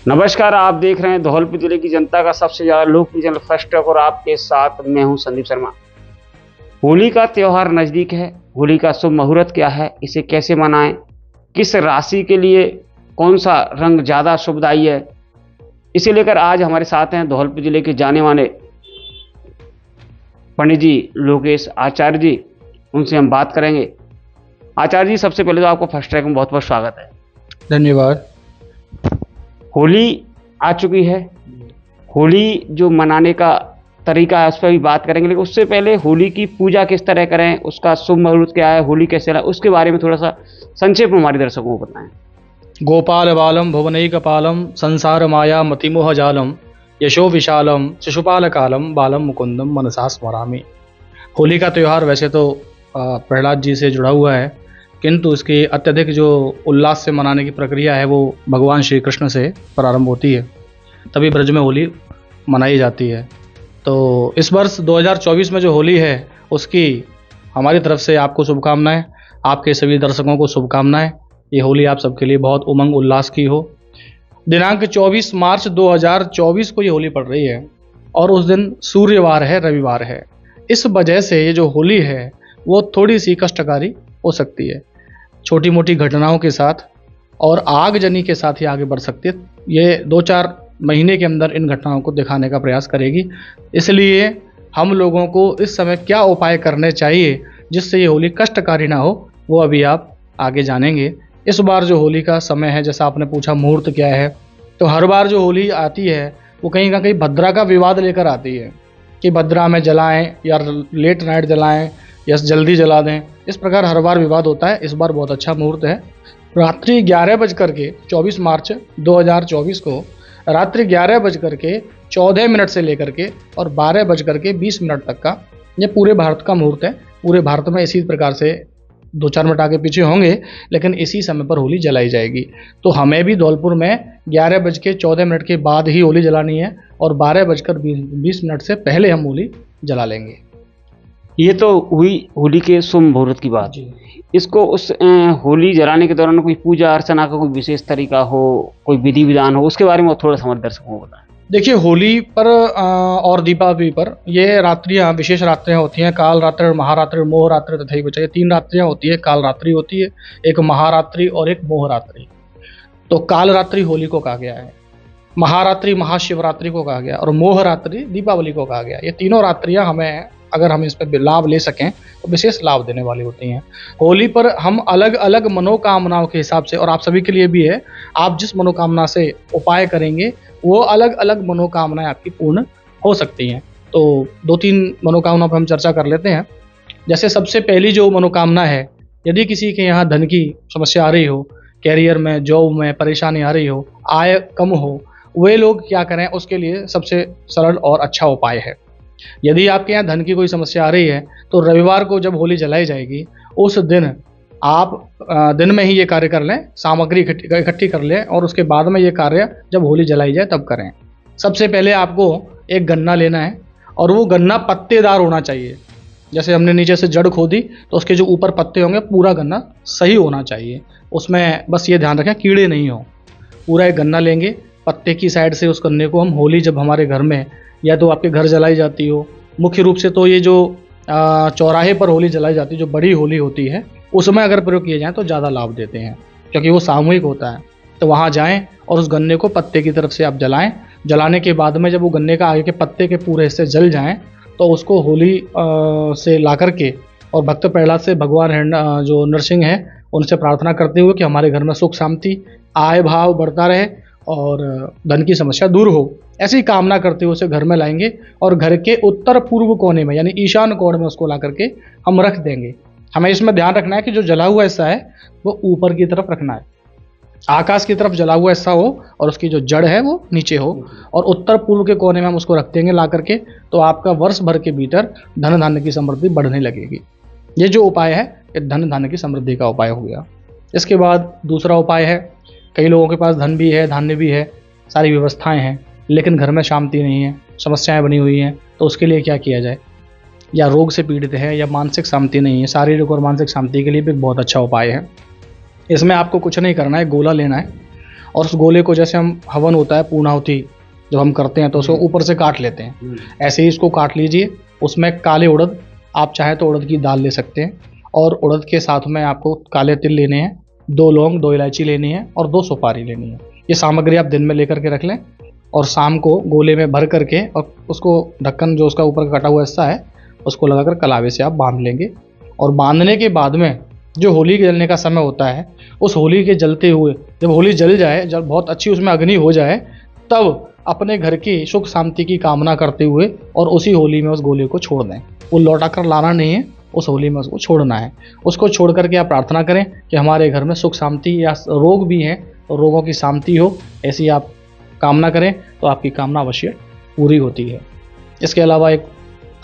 नमस्कार, आप देख रहे हैं धौलपुर जिले की जनता का सबसे ज्यादा लोकप्रिय चैनल फर्स्ट टॉक और आपके साथ मैं हूं संदीप शर्मा। होली का त्योहार नजदीक है। होली का शुभ मुहूर्त क्या है, इसे कैसे मनाएं, किस राशि के लिए कौन सा रंग ज्यादा शुभदायी है, इसे लेकर आज हमारे साथ हैं धौलपुर जिले के जाने माने पंडित जी लोकेश आचार्य जी। उनसे हम बात करेंगे। आचार्य जी, सबसे पहले तो आपको फर्स्ट ट्रैक में बहुत बहुत स्वागत है। धन्यवाद। होली आ चुकी है। होली जो मनाने का तरीका है उस पर भी बात करेंगे, लेकिन उससे पहले होली की पूजा किस तरह करें, उसका शुभ मुहूर्त क्या है, होली कैसे है, उसके बारे में थोड़ा सा संक्षेप में हमारे दर्शकों को बताएं। गोपाल बालम भुवनैकपालम संसार माया मतिमोह जालम यशो विशालम शिशुपाल कालम बालम मुकुंदम मनसा स्मरामि। होली का त्यौहार वैसे तो प्रहलाद जी से जुड़ा हुआ है, किंतु इसकी अत्यधिक जो उल्लास से मनाने की प्रक्रिया है वो भगवान श्री कृष्ण से प्रारंभ होती है, तभी ब्रज में होली मनाई जाती है। तो इस वर्ष 2024 में जो होली है उसकी हमारी तरफ से आपको शुभकामनाएं, आपके सभी दर्शकों को शुभकामनाएं। ये होली आप सबके लिए बहुत उमंग उल्लास की हो। दिनांक 24 मार्च 2024 को ये होली पड़ रही है और उस दिन सूर्यवार है, रविवार है। इस वजह से ये जो होली है वो थोड़ी सी कष्टकारी हो सकती है, छोटी मोटी घटनाओं के साथ और आगजनी के साथ ही आगे बढ़ सकती है। ये 2-4 महीने के अंदर इन घटनाओं को दिखाने का प्रयास करेगी। इसलिए हम लोगों को इस समय क्या उपाय करने चाहिए जिससे ये होली कष्टकारी ना हो, वो अभी आप आगे जानेंगे। इस बार जो होली का समय है, जैसा आपने पूछा मुहूर्त क्या है, तो हर बार जो होली आती है वो कहीं ना कहीं भद्रा का विवाद लेकर आती है कि भद्रा में जलाएं या लेट नाइट जलाएं या जल्दी जला दें। इस प्रकार हर बार विवाद होता है। इस बार बहुत अच्छा मुहूर्त है। रात्रि 11:24 मार्च 2024 को रात्रि 11:14 से लेकर के और 12:20 तक का ये पूरे भारत का मुहूर्त है। पूरे भारत में इसी प्रकार से 2-4 मिनट आगे पीछे होंगे, लेकिन इसी समय पर होली जलाई जाएगी। तो हमें भी धौलपुर में 11:14 के बाद ही होली जलानी है और 12:20 से पहले हम होली जला लेंगे। ये तो हुई होली के शुभ मुहूर्त की बात। इसको उस होली जलाने के दौरान कोई पूजा अर्चना का कोई विशेष तरीका हो, कोई विधि विधान हो, उसके बारे में थोड़ा सा हमारे दर्शकों को बताएं। देखिए, होली पर और दीपावली पर ये रात्रियाँ, विशेष रात्रियाँ होती हैं। काल रात्रि, महारात्रि, मोह रात्रि तथा ही बचाइए। 3 रात्रियाँ होती है। काल रात्रि होती है, एक महारात्रि और एक मोह रात्रि। तो काल रात्रि होली को कहा गया है, महारात्रि महाशिवरात्रि को कहा गया और मोह रात्रि दीपावली को कहा गया। ये तीनों रात्रियाँ हमें, अगर हम इस पर लाभ ले सकें तो विशेष लाभ देने वाली होती हैं। होली पर हम अलग अलग मनोकामनाओं के हिसाब से, और आप सभी के लिए भी है, आप जिस मनोकामना से उपाय करेंगे वो अलग अलग मनोकामनाएं आपकी पूर्ण हो सकती हैं। तो 2-3 मनोकामनाओं पर हम चर्चा कर लेते हैं। जैसे सबसे पहली जो मनोकामना है, यदि किसी के यहाँ धन की समस्या आ रही हो, कैरियर में, जॉब में परेशानी आ रही हो, आय कम हो, वे लोग क्या करें, उसके लिए सबसे सरल और अच्छा उपाय है। यदि आपके यहाँ धन की कोई समस्या आ रही है तो रविवार को जब होली जलाई जाएगी उस दिन आप दिन में ही ये कार्य कर लें, सामग्री इकट्ठी कर लें और उसके बाद में ये कार्य जब होली जलाई जाए तब करें। सबसे पहले आपको एक गन्ना लेना है और वो गन्ना पत्तेदार होना चाहिए। जैसे हमने नीचे से जड़ खोदी तो उसके जो ऊपर पत्ते होंगे पूरा गन्ना सही होना चाहिए। उसमें बस ये ध्यान रखें कीड़े नहीं हो। पूरा एक गन्ना लेंगे, पत्ते की साइड से उस गन्ने को हम होली जब हमारे घर में या तो आपके घर जलाई जाती हो, मुख्य रूप से तो ये जो चौराहे पर होली जलाई जाती है, जो बड़ी होली होती है, उसमें अगर प्रयोग किए जाएँ तो ज़्यादा लाभ देते हैं क्योंकि वो सामूहिक होता है। तो वहाँ जाएं और उस गन्ने को पत्ते की तरफ से आप जलाएं। जलाने के बाद में जब वो गन्ने का आगे के पत्ते के पूरे हिस्से जल जाएं तो उसको होली से ला करके और भक्त प्रहलाद से भगवान जो नरसिंह हैं उनसे प्रार्थना करते हुए कि हमारे घर में सुख शांति, आय भाव बढ़ता रहे और धन की समस्या दूर हो, ऐसी कामना करते हुए उसे घर में लाएंगे और घर के उत्तर पूर्व कोने में यानी ईशान कोण में उसको ला करके हम रख देंगे। हमें इसमें ध्यान रखना है कि जो जला हुआ हिस्सा है वो ऊपर की तरफ रखना है, आकाश की तरफ जला हुआ हिस्सा हो और उसकी जो जड़ है वो नीचे हो और उत्तर पूर्व के कोने में हम उसको रख देंगे ला करके। तो आपका वर्ष भर के भीतर धन धान्य की समृद्धि बढ़ने लगेगी। ये जो उपाय है ये धन धान्य की समृद्धि का उपाय हो गया। इसके बाद दूसरा उपाय है, कई लोगों के पास धन भी है, धान्य भी है, सारी व्यवस्थाएं हैं, लेकिन घर में शांति नहीं है, समस्याएं बनी हुई हैं। तो उसके लिए क्या किया जाए? या रोग से पीड़ित है या मानसिक शांति नहीं है, शारीरिक और मानसिक शांति के लिए भी बहुत अच्छा उपाय है। इसमें आपको कुछ नहीं करना है, गोला लेना है और उस गोले को जैसे हम हवन होता है पूर्णाहुति जब हम करते हैं तो उसको ऊपर से काट लेते हैं, ऐसे ही इसको काट लीजिए। उसमें काले उड़द, आप चाहें तो उड़द की दाल ले सकते हैं, और उड़द के साथ में आपको काले तिल लेने हैं, 2 लौंग 2 इलायची लेनी है और 2 सुपारी लेनी है। ये सामग्री आप दिन में लेकर के रख लें और शाम को गोले में भर करके और उसको ढक्कन जो उसका ऊपर का कटा हुआ हिस्सा है उसको लगाकर कलावे से आप बांध लेंगे। और बांधने के बाद में जो होली के जलने का समय होता है, उस होली के जलते हुए जब होली जल जाए, जब बहुत अच्छी उसमें अग्नि हो जाए, तब अपने घर की सुख शांति की कामना करते हुए और उसी होली में उस गोले को छोड़ दें। वो लौटा कर लाना नहीं है, उस होली में उसको छोड़ना है। उसको छोड़ करके आप प्रार्थना करें कि हमारे घर में सुख शांति, या रोग भी हैं तो रोगों की शांति हो, ऐसी आप कामना करें तो आपकी कामना अवश्य पूरी होती है। इसके अलावा एक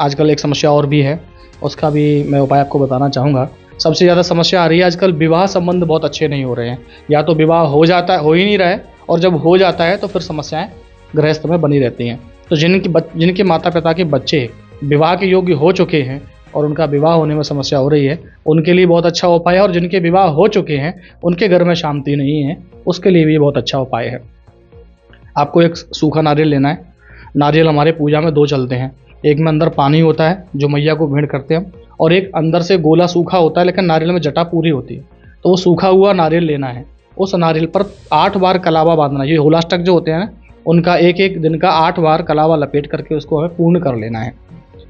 आजकल एक समस्या और भी है, उसका भी मैं उपाय आपको बताना चाहूँगा। सबसे ज़्यादा समस्या आ रही है आजकल, विवाह संबंध बहुत अच्छे नहीं हो रहे हैं। या तो विवाह हो जाता है, हो ही नहीं रहा है, और जब हो जाता है तो फिर समस्याएं गृहस्थ में बनी रहती हैं। तो जिनके माता पिता के बच्चे विवाह के योग्य हो चुके हैं और उनका विवाह होने में समस्या हो रही है, उनके लिए बहुत अच्छा उपाय है। और जिनके विवाह हो चुके हैं, उनके घर में शांति नहीं है, उसके लिए भी बहुत अच्छा उपाय है। आपको एक सूखा नारियल लेना है। नारियल हमारे पूजा में 2 चलते हैं, एक में अंदर पानी होता है जो मैया को भेंट करते हैं हम, और एक अंदर से गोला सूखा होता है लेकिन नारियल में जटा पूरी होती है। तो वो सूखा हुआ नारियल लेना है। उस नारियल पर 8 बार कलावा बांधना है। ये होलाष्टक जो होते हैं ना, उनका एक एक दिन का 8 बार कलावा लपेट करके उसको हमें पूर्ण कर लेना है।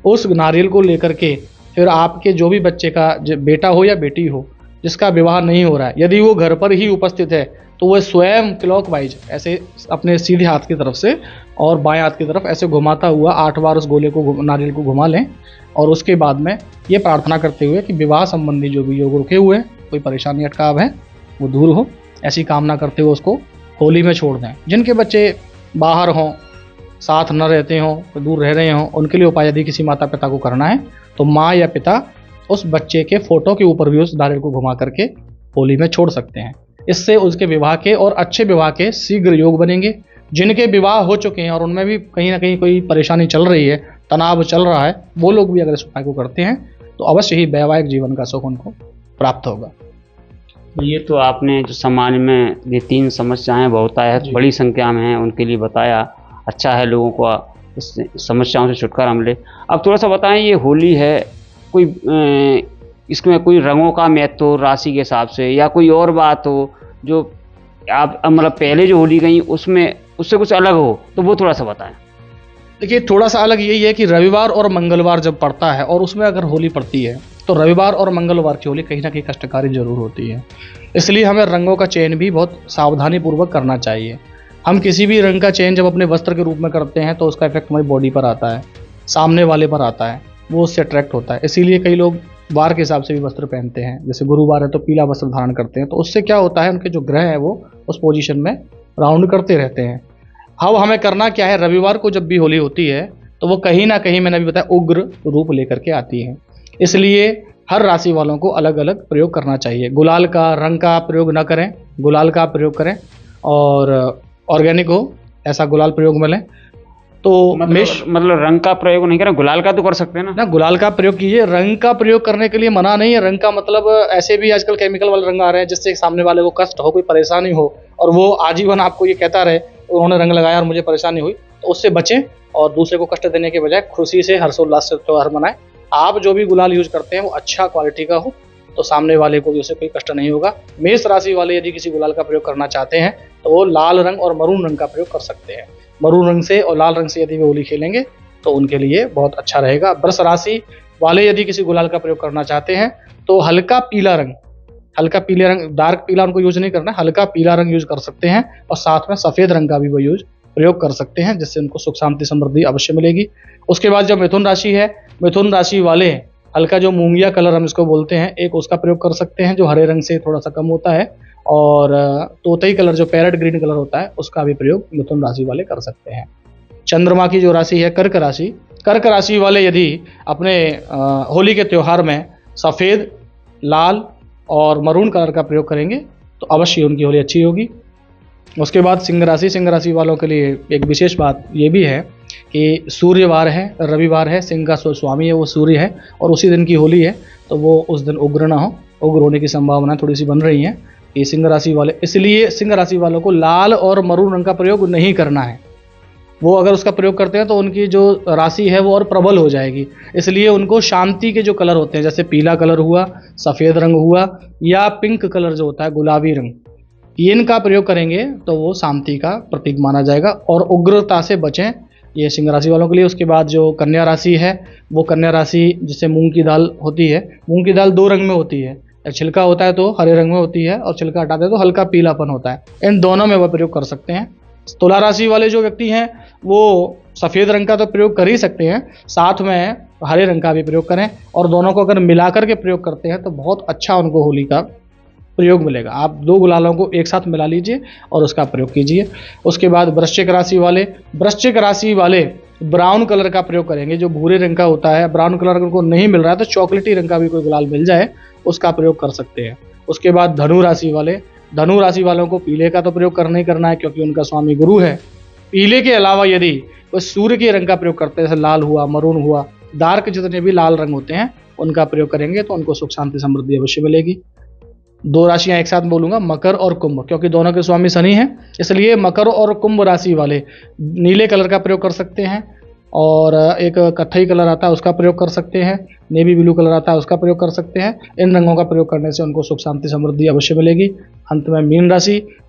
उस नारियल को लेकर के फिर आपके जो भी बच्चे का बेटा हो या बेटी हो जिसका विवाह नहीं हो रहा है, यदि वो घर पर ही उपस्थित है तो वह स्वयं क्लॉकवाइज ऐसे अपने सीधे हाथ की तरफ से और बाएं हाथ की तरफ ऐसे घुमाता हुआ 8 बार उस गोले को, नारियल को घुमा लें। और उसके बाद में ये प्रार्थना करते हुए कि विवाह संबंधी जो भी योग रुके हुए हैं, कोई परेशानी अटकाव है, वो दूर हो, ऐसी कामना करते हुए उसको होली में छोड़ दें। जिनके बच्चे बाहर हों, साथ न रहते हों, तो दूर रह रहे हों, उनके लिए उपाय यदि किसी माता पिता को करना है तो माँ या पिता उस बच्चे के फोटो के ऊपर भी उस नारियल को घुमा करके होली में छोड़ सकते हैं। इससे उसके विवाह के और अच्छे विवाह के शीघ्र योग बनेंगे। जिनके विवाह हो चुके हैं और उनमें भी कहीं ना कहीं कोई परेशानी चल रही है, तनाव चल रहा है, वो लोग भी अगर इस उपाय को करते हैं तो अवश्य ही वैवाहिक जीवन का सुख उनको प्राप्त होगा। ये तो आपने जो समाज में ये 3 समस्याएं बहुत बड़ी संख्या में हैं, उनके लिए बताया। अच्छा है लोगों को इस समस्याओं से छुटकारा मिले। अब थोड़ा सा बताएं, ये होली है, कोई इसमें कोई रंगों का महत्व हो राशि के हिसाब से, या कोई और बात हो जो आप मतलब पहले जो होली गई उसमें उससे कुछ अलग हो, तो वो थोड़ा सा बताएं। देखिए, थोड़ा सा अलग यही है कि रविवार और मंगलवार जब पड़ता है और उसमें अगर होली पड़ती है तो रविवार और मंगलवार की होली कहीं ना कहीं कष्टकारी जरूर होती है। इसलिए हमें रंगों का चयन भी बहुत सावधानी पूर्वक करना चाहिए। हम किसी भी रंग का चयन जब अपने वस्त्र के रूप में करते हैं तो उसका इफेक्ट हमारी बॉडी पर आता है, सामने वाले पर आता है, वो उससे अट्रैक्ट होता है। इसीलिए कई लोग वार के हिसाब से भी वस्त्र पहनते हैं। जैसे गुरुवार है तो पीला वस्त्र धारण करते हैं, तो उससे क्या होता है, उनके जो ग्रह हैं वो उस पोजीशन में राउंड करते रहते हैं। अब हमें करना क्या है, रविवार को जब भी होली होती है तो वो कहीं ना कहीं, मैंने अभी बताया, उग्र रूप लेकर के आती है। इसलिए हर राशि वालों को अलग अलग प्रयोग करना चाहिए। गुलाल का रंग का प्रयोग न करें, गुलाल का प्रयोग करें, और ऑर्गेनिक हो ऐसा गुलाल प्रयोग में लें। तो मतलब रंग का प्रयोग नहीं करें, गुलाल का तो कर सकते हैं ना। गुलाल का प्रयोग कीजिए। रंग का प्रयोग करने के लिए मना नहीं है। रंग का मतलब ऐसे भी आजकल केमिकल वाले रंग आ रहे हैं जिससे सामने वाले को कष्ट हो, कोई परेशानी हो, और वो आजीवन आपको ये कहता रहे उन्होंने रंग लगाया और मुझे परेशानी हुई, तो उससे बचें और दूसरे को कष्ट देने के बजाय खुशी से हर्षोल्लास से त्योहार मनाएं। आप जो भी गुलाल यूज करते हैं वो अच्छा क्वालिटी का हो तो सामने वाले को भी उससे कोई कष्ट नहीं होगा। मेष राशि वाले यदि किसी गुलाल का प्रयोग करना चाहते हैं तो वो लाल रंग और मरून रंग का प्रयोग कर सकते हैं। मरून रंग से और लाल रंग से यदि वे होली खेलेंगे तो उनके लिए बहुत अच्छा रहेगा। वृष राशि वाले यदि किसी गुलाल का प्रयोग करना चाहते हैं तो हल्का पीला रंग, हल्का पीले रंग, डार्क पीला उनको यूज नहीं करना है, हल्का पीला रंग यूज कर सकते हैं, और साथ में सफेद रंग का भी वो यूज प्रयोग कर सकते हैं, जिससे उनको सुख शांति समृद्धि अवश्य मिलेगी। उसके बाद जब मिथुन राशि है, मिथुन राशि वाले हल्का जो मूंगिया कलर हम इसको बोलते हैं, एक उसका प्रयोग कर सकते हैं जो हरे रंग से थोड़ा सा कम होता है, और तोतई कलर जो पैरेट ग्रीन कलर होता है उसका भी प्रयोग मिथुन राशि वाले कर सकते हैं। चंद्रमा की जो राशि है कर्क राशि, कर्क राशि वाले यदि अपने होली के त्यौहार में सफ़ेद, लाल और मरून कलर का प्रयोग करेंगे तो अवश्य उनकी होली अच्छी होगी। उसके बाद सिंह राशि, सिंह राशि वालों के लिए एक विशेष बात ये भी है कि सूर्यवार है, रविवार है, सिंह का स्वामी है वो सूर्य है, और उसी दिन की होली है, तो वो उस दिन उग्र ना हो। उग्र होने की संभावना थोड़ी सी बन रही है ये सिंह राशि वाले, इसलिए सिंह राशि वालों को लाल और मरून रंग का प्रयोग नहीं करना है। वो अगर उसका प्रयोग करते हैं तो उनकी जो राशि है वो और प्रबल हो जाएगी। इसलिए उनको शांति के जो कलर होते हैं, जैसे पीला कलर हुआ, सफ़ेद रंग हुआ, या पिंक कलर जो होता है गुलाबी रंग, इनका प्रयोग करेंगे तो वो शांति का प्रतीक माना जाएगा और उग्रता से बचें, ये सिंह राशि वालों के लिए। उसके बाद जो कन्या राशि है, वो कन्या राशि जिसे मूंग की दाल होती है, मूंग की दाल 2 रंग में होती है, छिलका होता है तो हरे रंग में होती है और छिलका हटाते हैं तो हल्का पीलापन होता है। इन दोनों में वह प्रयोग कर सकते हैं। तुला राशि वाले जो व्यक्ति हैं वो सफ़ेद रंग का तो प्रयोग कर ही सकते हैं, साथ में हरे रंग का भी प्रयोग करें, और दोनों को अगर मिलाकर के प्रयोग करते हैं तो बहुत अच्छा उनको होली का प्रयोग मिलेगा। आप 2 गुलालों को एक साथ मिला लीजिए और उसका प्रयोग कीजिए। उसके बाद वृश्चिक राशि वाले ब्राउन कलर का प्रयोग करेंगे, जो भूरे रंग का होता है। ब्राउन कलर अगर उनको नहीं मिल रहा है तो चॉकलेटी रंग का भी कोई गुलाल मिल जाए, उसका प्रयोग कर सकते हैं। उसके बाद धनु राशि वालों को पीले का तो प्रयोग करना ही करना है, क्योंकि उनका स्वामी गुरु है। पीले के अलावा यदि वो सूर्य के रंग का प्रयोग करते हैं, जैसे लाल हुआ, मरून हुआ, डार्क जितने भी लाल रंग होते हैं उनका प्रयोग करेंगे तो उनको सुख शांति समृद्धि अवश्य मिलेगी। 2 राशियां एक साथ बोलूंगा, मकर और कुंभ, क्योंकि दोनों के स्वामी शनि हैं, इसलिए मकर और कुंभ राशि वाले नीले कलर का प्रयोग कर सकते हैं, और एक कत्थई कलर आता है उसका प्रयोग कर सकते हैं, नेवी ब्लू कलर आता है उसका प्रयोग कर सकते हैं। इन रंगों का प्रयोग करने से उनको सुख शांति समृद्धि अवश्य मिलेगी। अंत में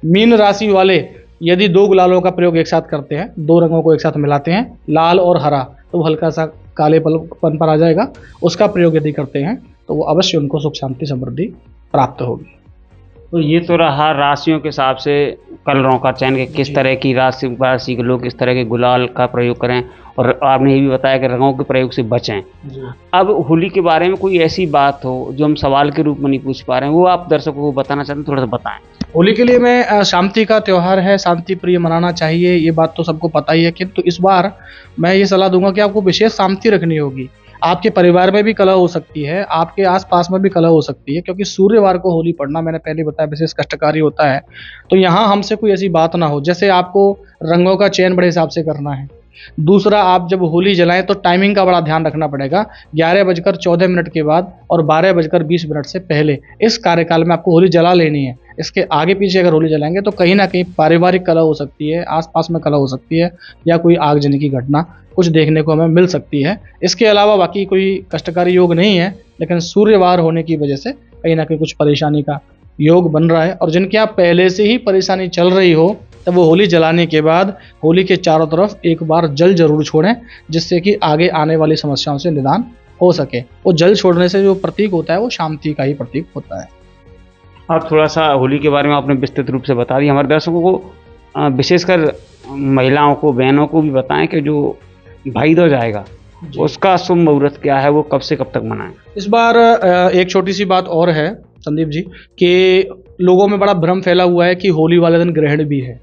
मीन राशि वाले यदि 2 गुलालों का प्रयोग एक साथ करते हैं, 2 रंगों को एक साथ मिलाते हैं, लाल और हरा, तो वो हल्का सा कालेपन पर आ जाएगा। उसका प्रयोग यदि करते हैं तो वो अवश्य उनको सुख शांति समृद्धि प्राप्त होगी। तो ये तो रहा राशियों के हिसाब से कलरों का चयन कि किस तरह की राशि के लोग किस तरह के गुलाल का प्रयोग करें, और आपने ये भी बताया कि रंगों के प्रयोग से बचें। अब होली के बारे में कोई ऐसी बात हो जो हम सवाल के रूप में नहीं पूछ पा रहे हैं, वो आप दर्शकों को बताना चाहते हैं, थोड़ा सा बताएं। होली के लिए मैं शांति का त्यौहार है, शांति प्रिय मनाना चाहिए, ये बात तो सबको पता ही है, किंतु इस बार मैं ये सलाह दूंगा कि आपको विशेष शांति रखनी होगी। आपके परिवार में भी कलह हो सकती है, आपके आसपास में भी कलह हो सकती है, क्योंकि सूर्यवार को होली पड़ना, मैंने पहले बताया, विशेष कष्टकारी होता है। तो यहाँ हमसे कोई ऐसी बात ना हो, जैसे आपको रंगों का चयन बड़े हिसाब से करना है। दूसरा, आप जब होली जलाएं तो टाइमिंग का बड़ा ध्यान रखना पड़ेगा। 11:14 के बाद और 12:20 से पहले इस कार्यकाल में आपको होली जला लेनी है। इसके आगे पीछे अगर होली जलाएंगे तो कहीं ना कहीं पारिवारिक कलह हो सकती है, आसपास में कलह हो सकती है, या कोई आगजनी की घटना कुछ देखने को हमें मिल सकती है। इसके अलावा बाकी कोई कष्टकारी योग नहीं है, लेकिन सूर्यवार होने की वजह से कहीं ना कहीं कुछ परेशानी का योग बन रहा है। और जिनके यहाँ पहले से ही परेशानी चल रही हो, तब वो होली जलाने के बाद होली के चारों तरफ एक बार जल जरूर छोड़ें, जिससे कि आगे आने वाली समस्याओं से निदान हो सके। वो जल छोड़ने से जो प्रतीक होता है वो शांति का ही प्रतीक होता है। आप थोड़ा सा होली के बारे में आपने विस्तृत रूप से बता दिया, हमारे दर्शकों को विशेषकर महिलाओं को, बहनों को भी बताएं कि जो भाई दूज आएगा उसका शुभ मुहूर्त क्या है, वो कब से कब तक मनाएं। इस बार एक छोटी सी बात और है संदीप जी, कि लोगों में बड़ा भ्रम फैला हुआ है कि होली वाले दिन ग्रहण भी है।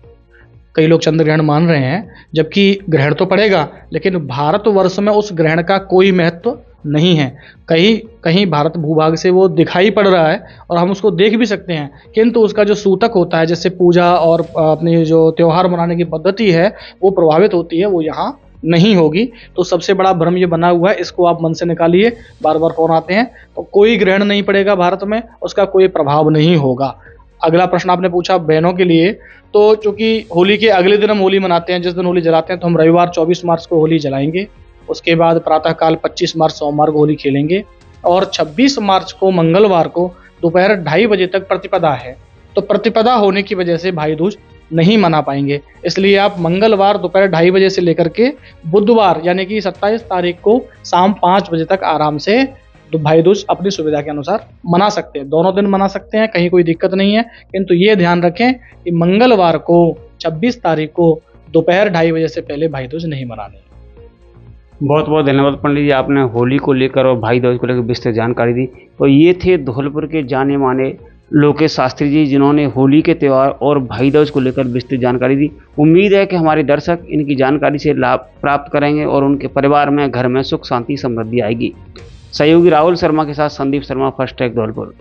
कई लोग चंद्र ग्रहण मान रहे हैं, जबकि ग्रहण तो पड़ेगा, लेकिन भारतवर्ष में उस ग्रहण का कोई महत्व नहीं है। कहीं भारत भूभाग से वो दिखाई पड़ रहा है और हम उसको देख भी सकते हैं, किंतु उसका जो सूतक होता है, जैसे पूजा और अपनी जो त्यौहार मनाने की पद्धति है वो प्रभावित होती है, वो यहाँ नहीं होगी। तो सबसे बड़ा भ्रम ये बना हुआ है, इसको आप मन से निकालिए। बार बार फोन आते हैं, तो कोई ग्रहण नहीं पड़ेगा भारत में, उसका कोई प्रभाव नहीं होगा। अगला प्रश्न आपने पूछा बहनों के लिए, तो चूंकि होली के अगले दिन हम होली मनाते हैं, जिस दिन होली जलाते हैं, तो हम रविवार 24 मार्च को होली जलाएंगे। उसके बाद प्रातःकाल 25 मार्च सोमवार को होली खेलेंगे, और 26 मार्च को मंगलवार को दोपहर 2:30 बजे तक प्रतिपदा है। तो प्रतिपदा होने की वजह से भाई दूज नहीं मना पाएंगे, इसलिए आप मंगलवार दोपहर 2:30 बजे से लेकर के बुधवार यानी कि 27 तारीख को शाम 5 बजे तक आराम से भाई दूज अपनी सुविधा के अनुसार मना सकते हैं। दोनों दिन मना सकते हैं, कहीं कोई दिक्कत नहीं है, किंतु ये ध्यान रखें कि मंगलवार को 26 तारीख को दोपहर 2:30 बजे से पहले भाई दूज नहीं मनानी है। बहुत बहुत धन्यवाद पंडित जी, आपने होली को लेकर और भाई दूज को लेकर विस्तृत जानकारी दी। तो ये थे धौलपुर के जाने माने लोकेश शास्त्री जी, जिन्होंने होली के त्यौहार और भाई दूज को लेकर विस्तृत जानकारी दी। उम्मीद है कि हमारे दर्शक इनकी जानकारी से लाभ प्राप्त करेंगे और उनके परिवार में, घर में सुख शांति समृद्धि आएगी। सहयोगी राहुल शर्मा के साथ संदीप शर्मा, फर्स्ट टेक धौलपुर।